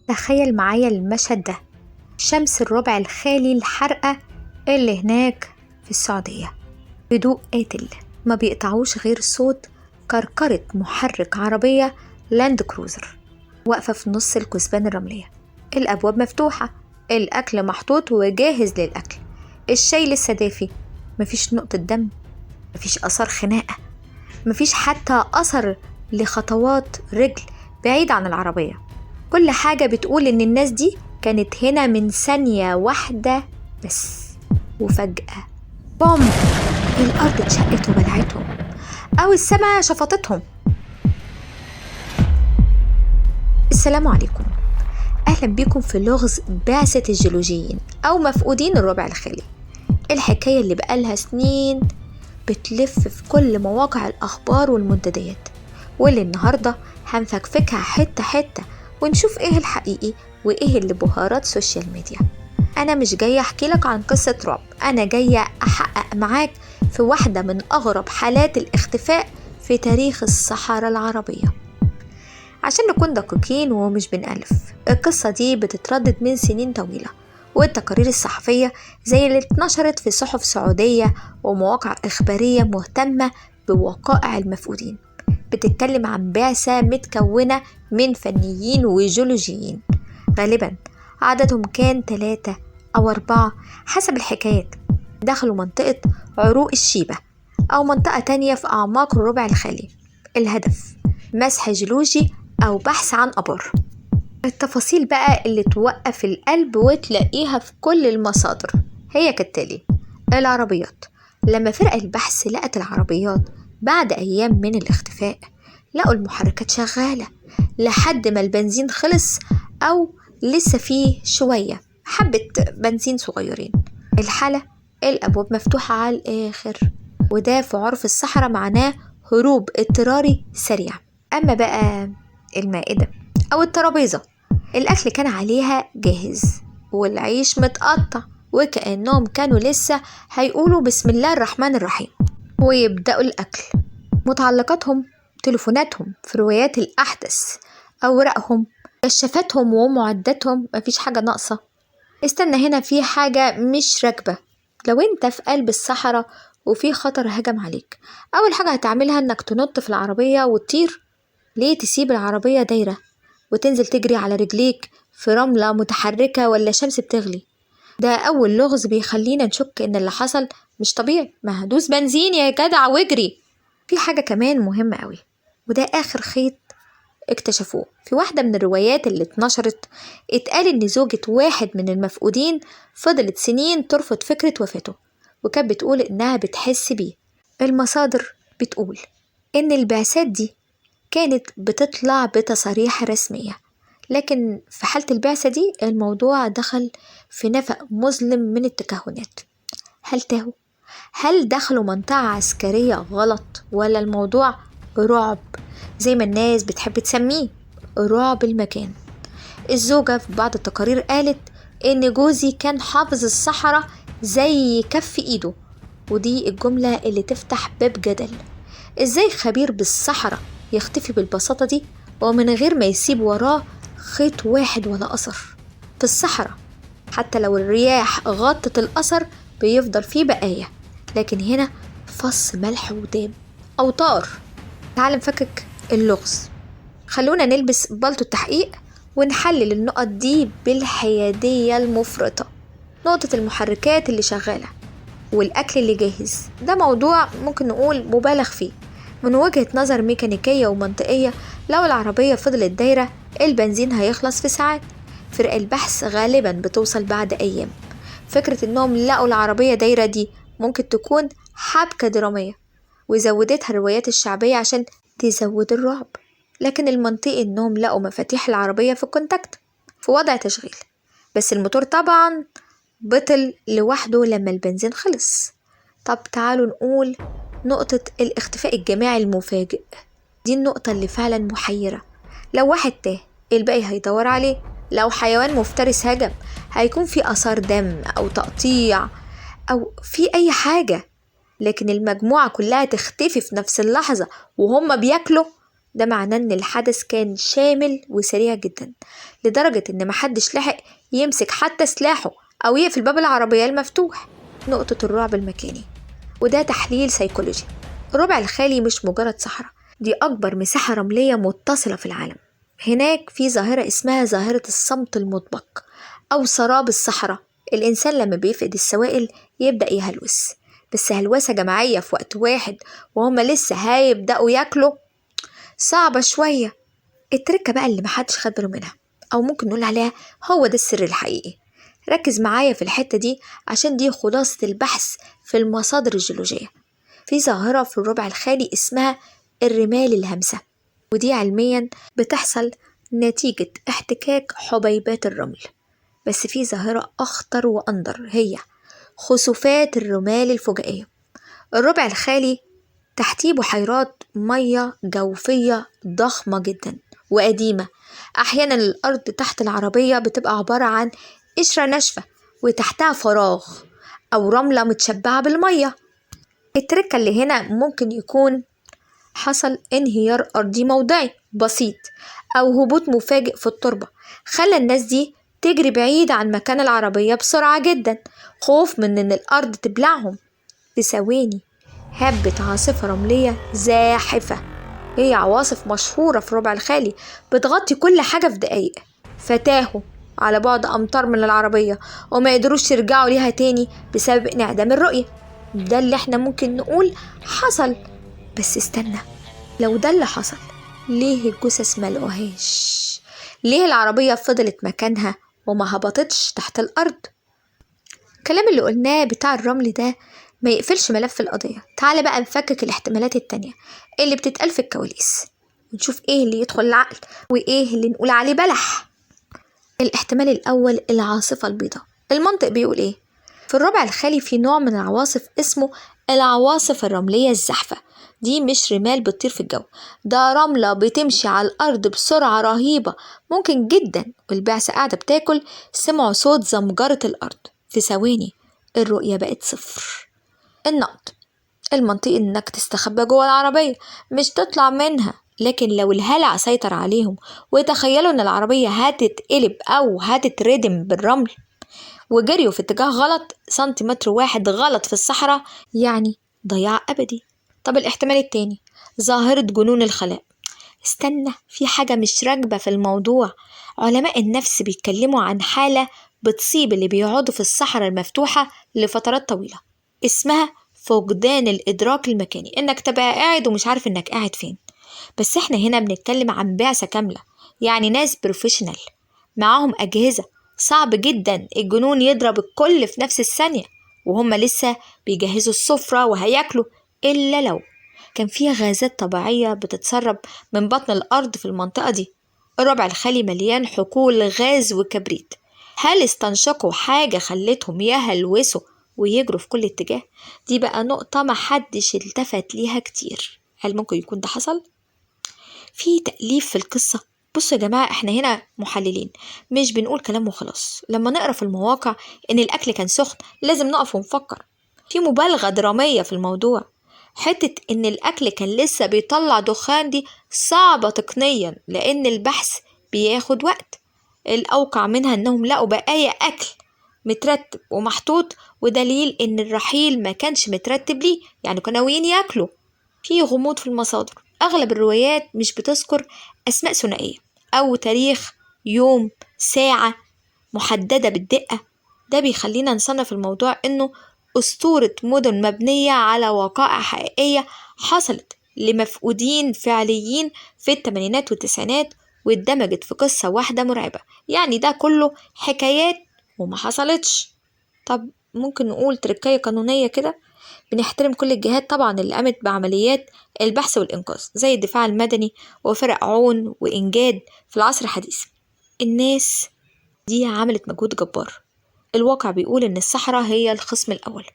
تخيل معايا المشهد ده، شمس الربع الخالي الحرقة اللي هناك في السعودية، هدوء قاتل ما بيقطعوش غير صوت كركرة محرك عربية لاند كروزر واقفة في نص الكثبان الرملية. الأبواب مفتوحة، الأكل محطوط وجاهز للأكل، الشاي لسه دافي، مفيش نقطة دم، مفيش أثر خناقة، مفيش حتى أثر لخطوات رجل بعيد عن العربية. كل حاجة بتقول إن الناس دي كانت هنا من ثانية واحدة بس، وفجأة بوم، الأرض اتشقت وبلعتهم أو السماء شفطتهم. السلام عليكم، أهلا بكم في لغز بعثة الجيولوجيين أو مفقودين الربع الخالي، الحكاية اللي بقالها سنين بتلف في كل مواقع الأخبار والمنتديات، واللي النهاردة هنفكفكها حتة حتة ونشوف إيه الحقيقي وإيه اللي بهارات سوشيال ميديا. أنا مش جاية أحكي لك عن قصة رعب، أنا جاية أحقق معاك في واحدة من أغرب حالات الاختفاء في تاريخ الصحراء العربية. عشان نكون دقيقين ومش بنألف، القصة دي بتتردد من سنين طويلة، والتقارير الصحفية زي اللي اتنشرت في صحف سعودية ومواقع إخبارية مهتمة بوقائع المفقودين بتتكلم عن بعثة متكونة من فنيين وجيولوجيين، غالبا عددهم كان 3 أو 4 حسب الحكايات. دخلوا منطقة عروق الشيبة أو منطقة تانية في أعماق الربع الخالي، الهدف مسح جيولوجي أو بحث عن آبار. التفاصيل بقى اللي توقف القلب وتلاقيها في كل المصادر هي كالتالي: العربيات، لما فرق البحث لقت العربيات بعد أيام من الاختفاء، لقوا المحركات شغالة لحد ما البنزين خلص أو لسه فيه شوية حبة بنزين صغيرين. الحالة الأبواب مفتوحة على الآخر، وده في عرف الصحراء معناه هروب اضطراري سريع. أما بقى المائدة أو الترابيزة، الأكل كان عليها جاهز والعيش متقطع، وكأنهم كانوا لسه هيقولوا بسم الله الرحمن الرحيم ويبدأوا الأكل. متعلقاتهم، تليفوناتهم، في روايات الأحدث، أوراقهم، كشافاتهم ومعداتهم، مفيش حاجة ناقصة. استنى، هنا في حاجة مش راكبة. لو انت في قلب الصحراء وفي خطر هجم عليك، أول حاجة هتعملها انك تنط في العربية وتطير. ليه تسيب العربية دايرة وتنزل تجري على رجليك في رملة متحركة ولا شمس بتغلي؟ ده أول لغز بيخلينا نشك إن اللي حصل مش طبيعي. ما هدوس بنزين يا جدع واجري. في حاجة كمان مهمة قوي، وده آخر خيط اكتشفوه في واحدة من الروايات اللي اتنشرت. اتقال إن زوجة واحد من المفقودين فضلت سنين ترفض فكرة وفاته، وكانت بتقول إنها بتحس بيه. المصادر بتقول إن البعثات دي كانت بتطلع بتصاريح رسمية، لكن في حالة البعثة دي الموضوع دخل في نفق مظلم من التكهنات. هل تاهوا؟ هل دخلوا منطقة عسكرية غلط؟ ولا الموضوع رعب زي ما الناس بتحب تسميه، رعب المكان؟ الزوجة في بعض التقارير قالت إن جوزي كان حافظ الصحراء زي كف إيده، ودي الجملة اللي تفتح باب جدل. إزاي خبير بالصحراء يختفي بالبساطة دي ومن غير ما يسيب وراه خيط واحد ولا أثر؟ في الصحراء حتى لو الرياح غطت الأثر بيفضل فيه بقايا، لكن هنا فص ملح وداب أو طار. تعال نفكك اللغز، خلونا نلبس بلطو التحقيق ونحلل النقط دي بالحيادية المفرطة. نقطة المحركات اللي شغالة والأكل اللي جاهز، ده موضوع ممكن نقول مبالغ فيه من وجهة نظر ميكانيكية ومنطقية. لو العربية فضلت دايرة البنزين هيخلص في ساعات. فرق البحث غالبا بتوصل بعد أيام. فكرة إنهم لقوا العربية دايرة دي ممكن تكون حبكة درامية وزودتها الروايات الشعبية عشان تزود الرعب، لكن المنطقي إنهم لقوا مفاتيح العربية في الكونتاكت في وضع تشغيل، بس الموتور طبعا بطل لوحده لما البنزين خلص. طب تعالوا نقول نقطة الاختفاء الجماعي المفاجئ، دي النقطة اللي فعلا محيرة. لو واحد تاه الباقي هيدور عليه، لو حيوان مفترس هجم هيكون في آثار دم أو تقطيع أو في أي حاجة، لكن المجموعة كلها تختفي في نفس اللحظة وهم بياكلوا. ده معناه إن الحدث كان شامل وسريع جدا، لدرجة إن محدش لحق يمسك حتى سلاحه أو يقفل باب العربية المفتوح. نقطة الرعب المكاني، وده تحليل سيكولوجي. الربع الخالي مش مجرد صحراء، دي أكبر مساحة رملية متصلة في العالم. هناك في ظاهرة اسمها ظاهرة الصمت المطبق أو سراب الصحراء. الإنسان لما بيفقد السوائل يبدأ يهلوس، بس هلوسة جماعية في وقت واحد وهما لسه هيبدأوا ياكلوا صعبة شوية. التركة بقى اللي محدش خد باله منها، أو ممكن نقول عليها هو ده السر الحقيقي. ركز معايا في الحتة دي عشان دي خلاصة البحث في المصادر الجيولوجية. في ظاهرة في الربع الخالي اسمها الرمال الهامسة، ودي علميا بتحصل نتيجة احتكاك حبيبات الرمل. بس في ظاهرة أخطر وأندر، هي خسوفات الرمال الفجائية. الربع الخالي تحتيه بحيرات مية جوفية ضخمة جدا وقديمة. أحيانا الأرض تحت العربية بتبقى عبارة عن قشرة ناشفة وتحتها فراغ أو رملة متشبعة بالمية. التركة اللي هنا ممكن يكون حصل انهيار أرضي موضعي بسيط أو هبوط مفاجئ في التربة خلى الناس دي تجري بعيد عن مكان العربية بسرعة جدا، خوف من إن الأرض تبلعهم. في ثواني هبت عاصفة رملية زاحفة، هي عواصف مشهورة في الربع الخالي بتغطي كل حاجة في دقايق، فتاهوا على بعد أمتار من العربية وما يقدروش يرجعوا ليها تاني بسبب انعدام الرؤية. ده اللي احنا ممكن نقول حصل. بس استنى، لو ده اللي حصل ليه الجثث ملقوهاش؟ ليه العربية فضلت مكانها وما هبطتش تحت الأرض؟ الكلام اللي قلناه بتاع الرمل ده ما يقفلش ملف القضية. تعال بقى نفكك الاحتمالات التانية اللي بتتقال في الكواليس ونشوف ايه اللي يدخل العقل وايه اللي نقول عليه بلح. الاحتمال الأول العاصفة البيضاء. المنطق بيقول ايه؟ في الربع الخالي في نوع من العواصف اسمه العواصف الرملية الزحفة. دي مش رمال بتطير في الجو، ده رملة بتمشي على الأرض بسرعة رهيبة ممكن جدا. والبعثة قاعدة بتاكل سمعوا صوت زمجرة الأرض، في ثواني الرؤية بقت صفر. النقد المنطقي إنك تستخبى جوه العربية مش تطلع منها، لكن لو الهلع سيطر عليهم وتخيلوا إن العربية هتتقلب أو هتتردم بالرمل وجريوا في اتجاه غلط، سنتيمتر واحد غلط في الصحراء يعني ضياع أبدي. طب الاحتمال التاني ظاهرة جنون الخلاء. استنى، في حاجة مش راكبة في الموضوع. علماء النفس بيتكلموا عن حالة بتصيب اللي بيقعدوا في الصحراء المفتوحة لفترات طويلة، اسمها فقدان الإدراك المكاني، إنك تبقى قاعد ومش عارف إنك قاعد فين. بس إحنا هنا بنتكلم عن بعثة كاملة، يعني ناس بروفيشنال معاهم أجهزة. صعب جدا الجنون يضرب الكل في نفس الثانية وهم لسه بيجهزوا السفرة وهياكلوا، إلا لو كان فيها غازات طبيعية بتتسرب من بطن الأرض في المنطقة دي. الربع الخالي مليان حقول غاز وكبريت. هل استنشقوا حاجة خلتهم يهلوسوا ويجروا في كل اتجاه؟ دي بقى نقطة محدش التفت ليها كتير. هل ممكن يكون ده حصل؟ في تأليف في القصة. بصوا يا جماعة، احنا هنا محللين مش بنقول كلام وخلاص. لما نقرأ في المواقع ان الأكل كان سخن لازم نقف ونفكر. في مبالغة درامية في الموضوع. حتة ان الأكل كان لسه بيطلع دخان دي صعبة تقنيا لأن البحث بياخد وقت. الأوقع منها انهم لقوا بقايا أكل مترتب ومحطوط، ودليل ان الرحيل ما كانش مترتب ليه، يعني كانوا ناويين ياكلوا. في غموض في المصادر. أغلب الروايات مش بتذكر أسماء ثنائية أو تاريخ يوم ساعة محددة بالدقة. ده بيخلينا نصنف الموضوع إنه أسطورة مدن مبنية على وقائع حقيقية حصلت لمفقودين فعليين في الثمانينات والتسعينات واندمجت في قصة واحدة مرعبة. يعني ده كله حكايات وما حصلتش. طب ممكن نقول تركية قانونية كده. بنحترم كل الجهات طبعا اللي قامت بعمليات البحث والإنقاذ زي الدفاع المدني وفرق عون وإنجاد في العصر الحديث. الناس دي عملت مجهود جبار. الواقع بيقول إن الصحراء هي الخصم الأول.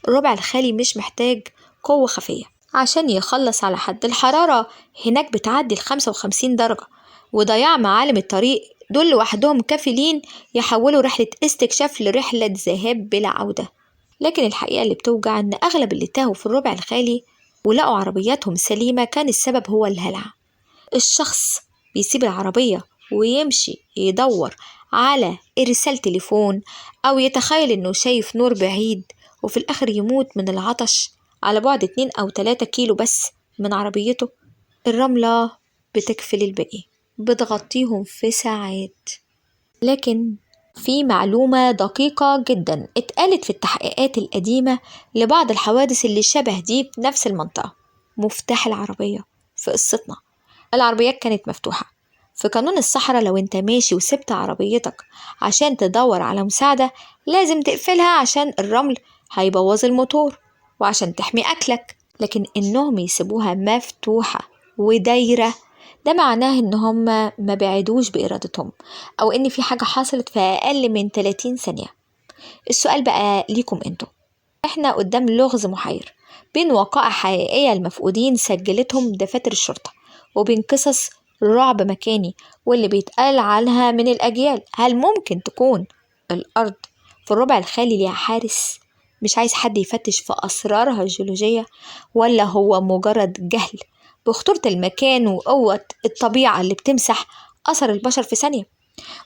الربع الخالي مش محتاج قوة خفية عشان يخلص على حد. الحرارة هناك بتعدي 55 درجة، وضياع معالم الطريق دول لوحدهم كفيلين يحولوا رحلة استكشاف لرحلة ذهاب بلا عودة. لكن الحقيقة اللي بتوجع إن أغلب اللي تاهوا في الربع الخالي ولقوا عربياتهم سليمة كان السبب هو الهلع. الشخص بيسيب العربية ويمشي يدور على إرسال تليفون، أو يتخيل إنه شايف نور بعيد، وفي الآخر يموت من العطش على بعد 2 أو 3 كيلو بس من عربيته. الرملة بتكفل الباقي، بتغطيهم في ساعات. لكن في معلومة دقيقة جدا اتقالت في التحقيقات القديمة لبعض الحوادث اللي شبه دي في نفس المنطقة: مفتاح العربية في قصتنا. العربيات كانت مفتوحة. في قانون الصحراء لو انت ماشي وسبت عربيتك عشان تدور على مساعدة، لازم تقفلها عشان الرمل هيبوظ الموتور وعشان تحمي أكلك. لكن إنهم يسيبوها مفتوحة ودايرة، ده معناه إن هم ما بعدوش بإرادتهم، أو إن في حاجة حصلت في أقل من 30 ثانية. السؤال بقى ليكم انتوا: احنا قدام لغز محير بين وقائع حقيقية المفقودين سجلتهم دفاتر الشرطة، وبين قصص رعب مكاني واللي بيتقال عنها من الأجيال. هل ممكن تكون الأرض في الربع الخالي ليها حارس مش عايز حد يفتش في أسرارها الجيولوجية، ولا هو مجرد جهل بخطورة المكان وقوة الطبيعة اللي بتمسح أثر البشر في ثانية؟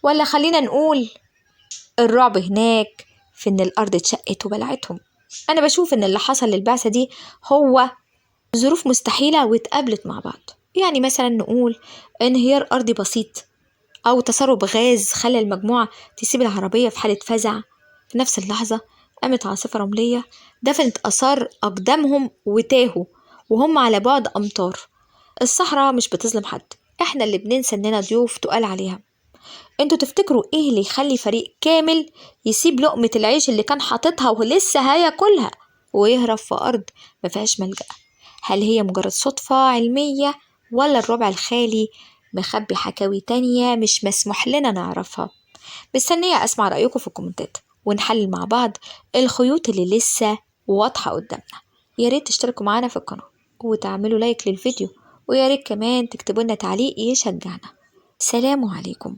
ولا خلينا نقول الرعب هناك في إن الأرض اتشقت وبلعتهم؟ أنا بشوف إن اللي حصل للبعثة دي هو ظروف مستحيلة واتقابلت مع بعض. يعني مثلا نقول انهيار أرضي بسيط، أو تسرب غاز خلى المجموعة تسيب العربية في حالة فزع. في نفس اللحظة قامت عاصفة رملية دفنت آثار أقدامهم وتاهوا وهم على بعد أمتار. الصحراء مش بتظلم حد، احنا اللي بننسى إننا ضيوف تقال عليها. انتوا تفتكروا ايه اللي يخلي فريق كامل يسيب لقمة العيش اللي كان حاططها ولسه هياكلها ويهرب في أرض ما فيهاش ملجأ؟ هل هي مجرد صدفة علمية، ولا الربع الخالي مخبي حكاوي تانية مش مسموح لنا نعرفها؟ مستنية أسمع رأيكم في الكومنتات ونحلل مع بعض الخيوط اللي لسه واضحة قدامنا. يا ريت تشتركوا معانا في القناة وتعملوا لايك للفيديو، ويا ريت كمان تكتبوا لنا تعليق يشجعنا. سلام عليكم.